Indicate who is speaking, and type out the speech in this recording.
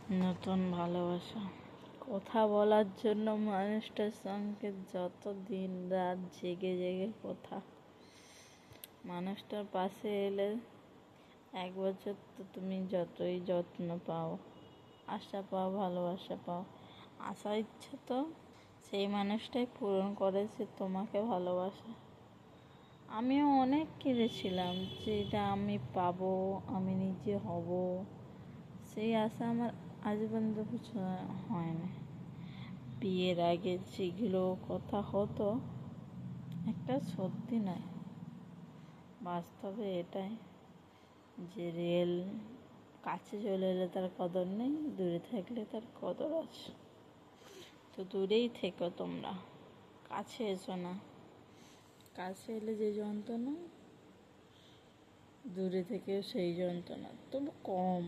Speaker 1: নতুন ভালোবাসা, কথা বলার জন্য মানুষটার সঙ্গে যত দিন রাত জেগে জেগে কথা, মানুষটার পাশে এলে 1 বছর তো তুমি যতই যত্ন পাও, আশা পাও, ভালোবাসা পাও, আশা ইচ্ছা তো সেই মানুষটাই পূরণ করেছে তোমাকে ভালোবাসা। আমিও অনেক কেঁদেছিলাম যে এটা আমি পাবো, আমি নিজে হব, সেই আশা আমার আজ পর্যন্ত কিছু হয়নি। বিয়ের আগে যেগুলো কথা হতো একটা সত্যি নয়, বাস্তবে এটাই যে রিয়েল। কাছে চলে এলে তার কদর নেই, দূরে থাকলে তার কদর আছে। তো দূরেই থেকো তোমরা, কাছে এসো না। কাছে এলে যে যন্ত্রণা, দূরে থেকেও সেই যন্ত্রণা, তবু কম।